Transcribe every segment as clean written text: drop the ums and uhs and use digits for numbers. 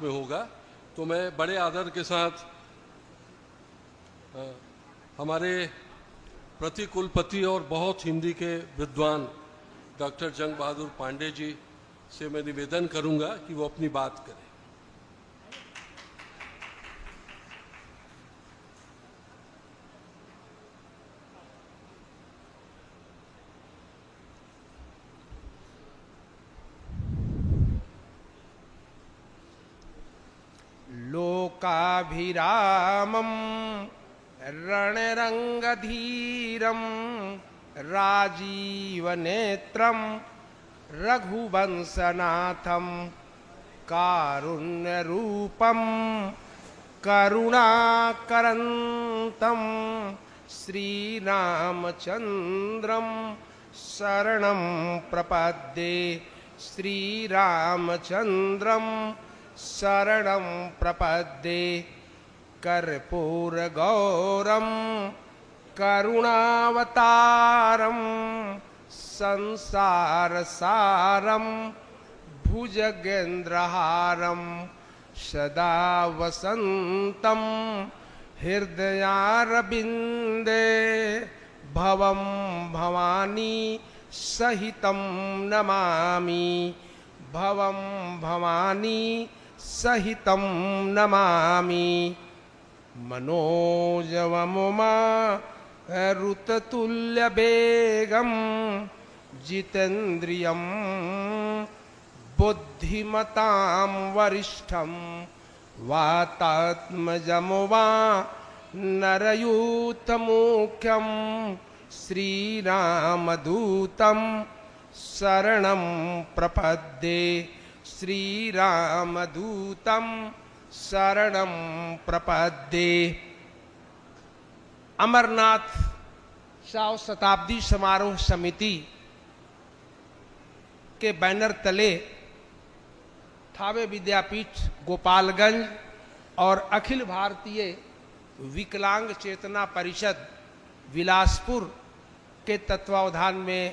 में होगा, तो मैं बड़े आदर के साथ हमारे प्रतिकुलपति और बहुत हिंदी के विद्वान डॉक्टर जंग बहादुर पांडे जी से मैं निवेदन करूंगा कि वो अपनी बात करें। लोकाभिरामं रणरंगधीरं राजीवनेत्रं रघुवंशनाथं कारुण्यरूपं करुणाकरन्तं श्रीरामचन्द्रं शरणं प्रपद्ये। श्रीरामचन्द्रं शरणं प्रपद्ये। कर्पूरगौरं करुणावतारं संसारसारं भुजगेन्द्रहारं सदा वसन्तं हृदयारविन्दे भवं भवानी सहितं नमामि। भवं भवानी सहितं नमामि। मनोजवमुमा रुततुल्यवेगं जितेन्द्रियं बुद्धिमतां वरिष्ठं वातात्मजमुमा नरयूथमुख्यं श्रीरामदूतं शरणं प्रपद्ये। श्रीरामदूतं शरणं प्रपद्ये। अमरनाथ 100 शताब्दी समारोह समिति के बैनर तले थावे विद्यापीठ गोपालगंज और अखिल भारतीय विकलांग चेतना परिषद विलासपुर के तत्वावधान में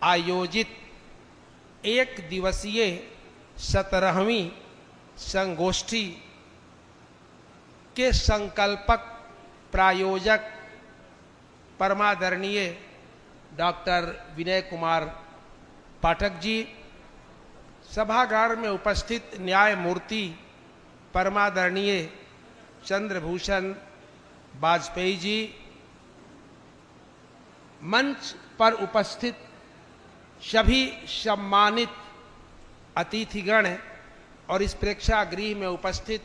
आयोजित एक दिवसीय 17वीं संगोष्ठी के संकल्पक प्रायोजक परमादरणीय डॉक्टर विनय कुमार पाठक जी, सभागार में उपस्थित न्यायमूर्ति परमादरणीय चंद्रभूषण वाजपेयी जी, मंच पर उपस्थित सभी सम्मानित अतिथिगण और इस प्रेक्षागृह में उपस्थित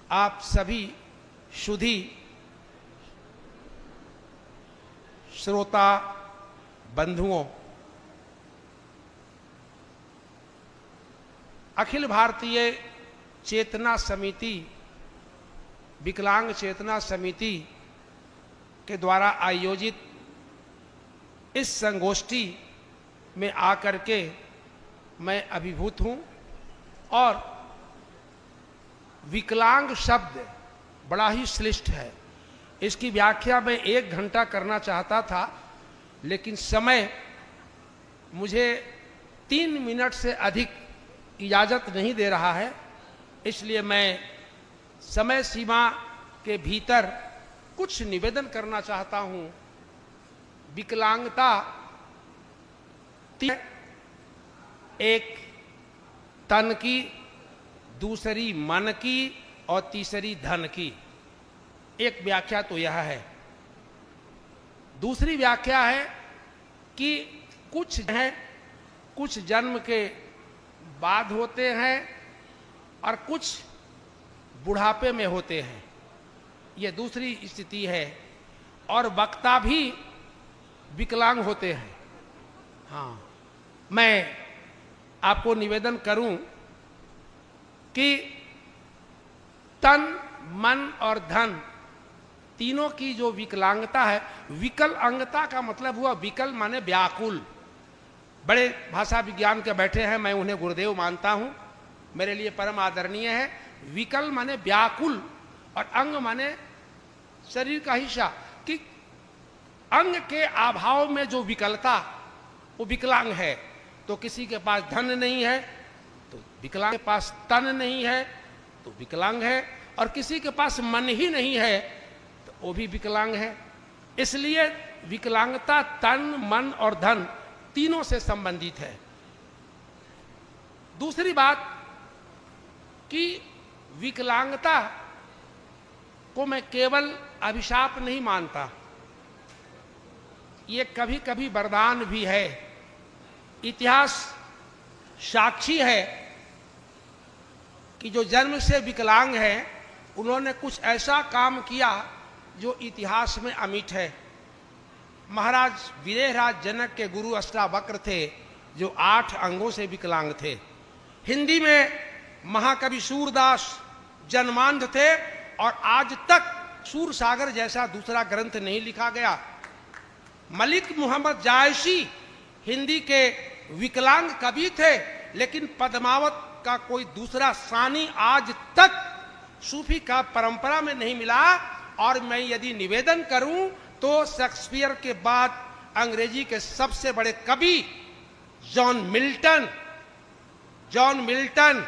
आप सभी सुधी श्रोता बंधुओं, अखिल भारतीय चेतना समिति विकलांग चेतना समिति के द्वारा आयोजित इस संगोष्ठी में आकर के मैं अभिभूत हूं और विकलांग शब्द बड़ा ही श्लिष्ट है। इसकी व्याख्या मैं 1 घंटा करना चाहता था, लेकिन समय मुझे 3 मिनट से अधिक इजाजत नहीं दे रहा है, इसलिए मैं समय सीमा के भीतर कुछ निवेदन करना चाहता हूं। विकलांगता एक तन की, दूसरी मन की और तीसरी धन की। एक व्याख्या तो यह है। दूसरी व्याख्या है कि कुछ हैं, कुछ जन्म के बाद होते हैं और कुछ बुढ़ापे में होते हैं, यह दूसरी स्थिति है। और वक्ता भी विकलांग होते हैं। हाँ, मैं आपको निवेदन करूं कि तन, मन और धन तीनों की जो विकलांगता है, विकलांगता का मतलब हुआ विकल माने व्याकुल। बड़े भाषा विज्ञान के बैठे हैं, मैं उन्हें गुरुदेव मानता हूं, मेरे लिए परम आदरणीय है। विकल माने व्याकुल और अंग माने शरीर का हिस्सा, कि अंग के अभाव में जो विकलता वो विकलांग है। तो किसी के पास धन नहीं है तो विकलांग के पास तन नहीं है, तो विकलांग है, और किसी के पास मन ही नहीं है तो वो भी विकलांग है। इसलिए विकलांगता तन, मन और धन तीनों से संबंधित है। दूसरी बात कि विकलांगता को मैं केवल अभिशाप नहीं मानता, ये कभी कभी वरदान भी है। इतिहास साक्षी है कि जो जन्म से विकलांग है उन्होंने कुछ ऐसा काम किया जो इतिहास में अमिट है। महाराज वीरेहराज जनक के गुरु अष्टावक्र थे जो 8 अंगों से विकलांग थे। हिंदी में महाकवि सूरदास जन्मांध थे और आज तक सूरसागर जैसा दूसरा ग्रंथ नहीं लिखा गया। मलिक मोहम्मद जायसी हिंदी के विकलांग कवि थे, लेकिन पद्मावत का कोई दूसरा सानी आज तक सूफी का परंपरा में नहीं मिला। और मैं यदि निवेदन करूं तो शेक्सपियर के बाद अंग्रेजी के सबसे बड़े कवि जॉन मिल्टन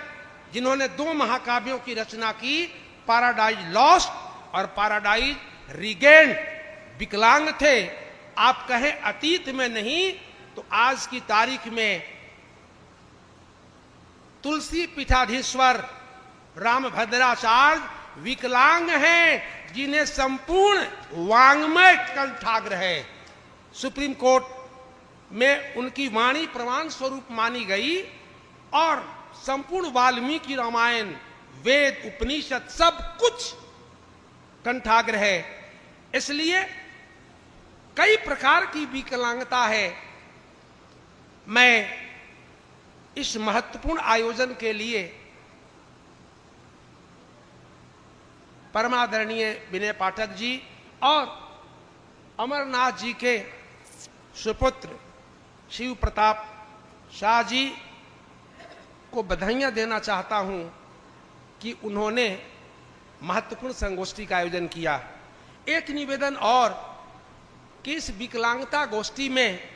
जिन्होंने 2 महाकाव्यों की रचना की, पैराडाइज लॉस्ट और पैराडाइज रीगेन्ड, विकलांग थे। आप कहें अतीत में नहीं तो आज की तारीख में तुलसी पीठाधीश्वर रामभद्राचार्य विकलांग हैं, जिन्हें संपूर्ण वांग्मय कंठाग्र है। सुप्रीम कोर्ट में उनकी वाणी प्रमाण स्वरूप मानी गई और संपूर्ण वाल्मीकि रामायण, वेद, उपनिषद सब कुछ कंठाग्र है। इसलिए कई प्रकार की विकलांगता है। मैं इस महत्वपूर्ण आयोजन के लिए परमादरणीय विनय पाठक जी और अमरनाथ जी के सुपुत्र शिव प्रताप शाह जी को बधाइयां देना चाहता हूं कि उन्होंने महत्वपूर्ण संगोष्ठी का आयोजन किया। एक निवेदन और कि इस विकलांगता गोष्ठी में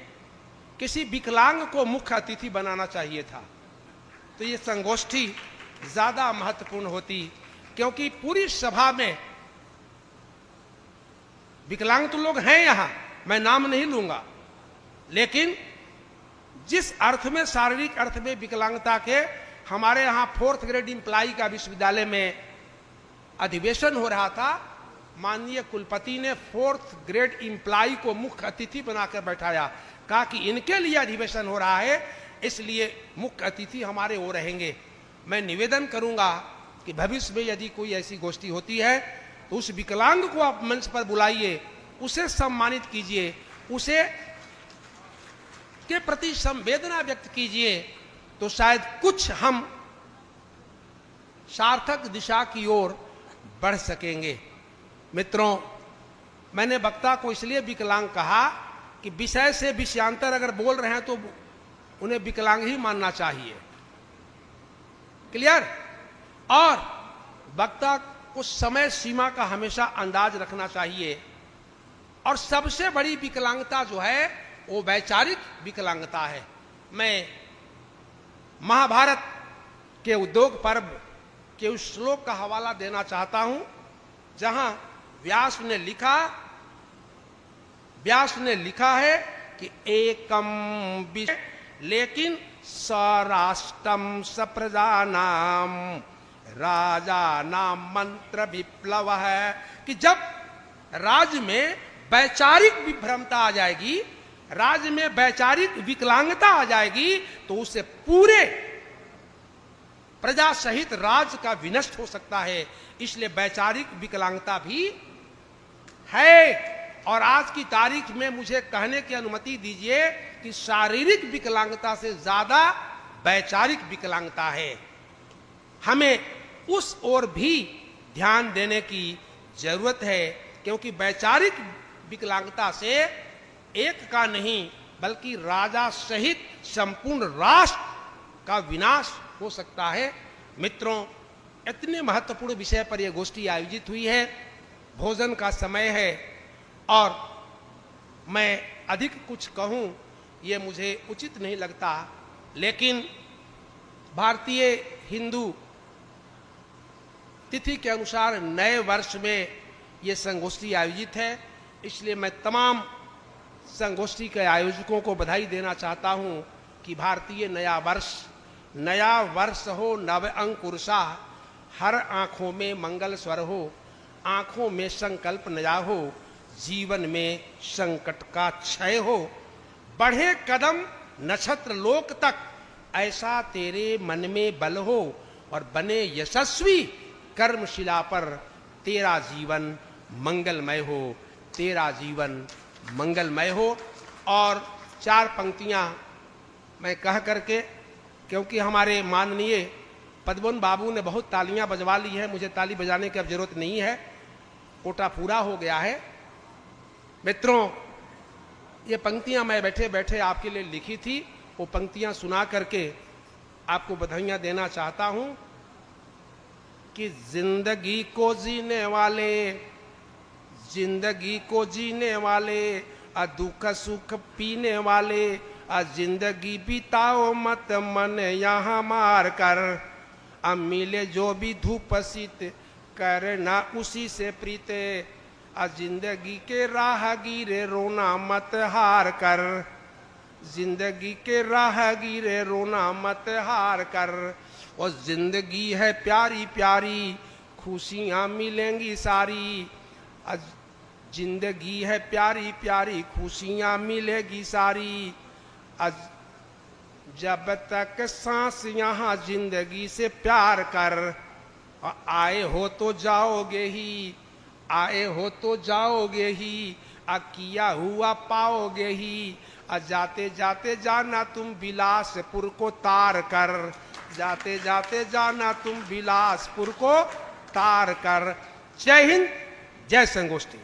किसी विकलांग को मुख्य अतिथि बनाना चाहिए था, तो ये संगोष्ठी ज्यादा महत्वपूर्ण होती, क्योंकि पूरी सभा में विकलांग तो लोग हैं यहां, मैं नाम नहीं लूंगा, लेकिन जिस अर्थ में, शारीरिक अर्थ में विकलांगता के, हमारे यहां 4th ग्रेड इम्प्लाई का विश्वविद्यालय में अधिवेशन हो रहा था, माननीय कुलपति ने 4th ग्रेड इम्प्लाई को मुख्य अतिथि बनाकर बैठाया, कहा कि इनके लिए अधिवेशन हो रहा है, इसलिए मुख्य अतिथि हमारे वो रहेंगे। मैं निवेदन करूंगा कि भविष्य में यदि कोई ऐसी गोष्ठी होती है तो उस विकलांग को आप मंच पर बुलाइए, उसे सम्मानित कीजिए, उसे के प्रति संवेदना व्यक्त कीजिए, तो शायद कुछ हम सार्थक दिशा की ओर बढ़ सकेंगे। मित्रों, मैंने वक्ता को इसलिए विकलांग कहा कि विषय से विषयांतर अगर बोल रहे हैं तो उन्हें विकलांग ही मानना चाहिए। क्लियर? और वक्ता को समय सीमा का हमेशा अंदाज रखना चाहिए। और सबसे बड़ी विकलांगता जो है वो वैचारिक विकलांगता है। मैं महाभारत के उद्योग पर्व के उस श्लोक का हवाला देना चाहता हूं, जहां व्यास ने लिखा है कि एकम विषय लेकिन सराष्ट्रम सप्रजानाम राजा नाम मंत्र विप्लव है, कि जब राज्य में वैचारिक विभ्रमता आ जाएगी, राज्य में वैचारिक विकलांगता आ जाएगी, तो उससे पूरे प्रजा सहित राज्य का विनष्ट हो सकता है। इसलिए वैचारिक विकलांगता भी है। और आज की तारीख में मुझे कहने की अनुमति दीजिए कि शारीरिक विकलांगता से ज्यादा वैचारिक विकलांगता है। हमें उस ओर भी ध्यान देने की जरूरत है, क्योंकि वैचारिक विकलांगता से एक का नहीं बल्कि राजा सहित संपूर्ण राष्ट्र का विनाश हो सकता है। मित्रों, इतने महत्वपूर्ण विषय पर यह गोष्ठी आयोजित हुई है, भोजन का समय है और मैं अधिक कुछ कहूं ये मुझे उचित नहीं लगता, लेकिन भारतीय हिंदू तिथि के अनुसार नए वर्ष में ये संगोष्ठी आयोजित है। इसलिए मैं तमाम संगोष्ठी के आयोजकों को बधाई देना चाहता हूं कि भारतीय नया वर्ष हो, नव अंकुरसा, हर आंखों में मंगल स्वर हो, आंखों में संकल्प नया हो, जीवन में संकट का क्षय हो, बढ़े कदम नक्षत्र लोक तक, ऐसा तेरे मन में बल हो, और बने यशस्वी कर्मशिला पर तेरा जीवन मंगलमय हो, तेरा जीवन मंगलमय हो। और 4 पंक्तियां मैं कह करके, क्योंकि हमारे माननीय पद्मन बाबू ने बहुत तालियां बजवा ली है, मुझे ताली बजाने की अब जरूरत नहीं है, कोटा पूरा हो गया है। मित्रों, ये पंक्तियां मैं बैठे बैठे आपके लिए लिखी थी, वो पंक्तियां सुना करके आपको बधाइयां देना चाहता हूं कि जिंदगी को जीने वाले, दुख सुख पीने वाले, जिंदगी बिताओ मत मन यहाँ मार कर, मिले जो भी धूप शीत करना उसी से प्रीते, जिंदगी के राहगीर रोना मत हार कर, जिंदगी के राहगीर रोना मत हार कर, और जिंदगी है प्यारी प्यारी खुशियाँ मिलेंगी सारी, जिंदगी है प्यारी प्यारी खुशियाँ मिलेगी सारी, जब तक सांस यहाँ जिंदगी से प्यार कर, आए हो तो जाओगे ही, किया हुआ पाओगे ही, जाते जाते जाना तुम बिलासपुर को तार कर, जाते जाते जाना तुम बिलासपुर को तार कर। जय हिंद, जय संगोष्ठी।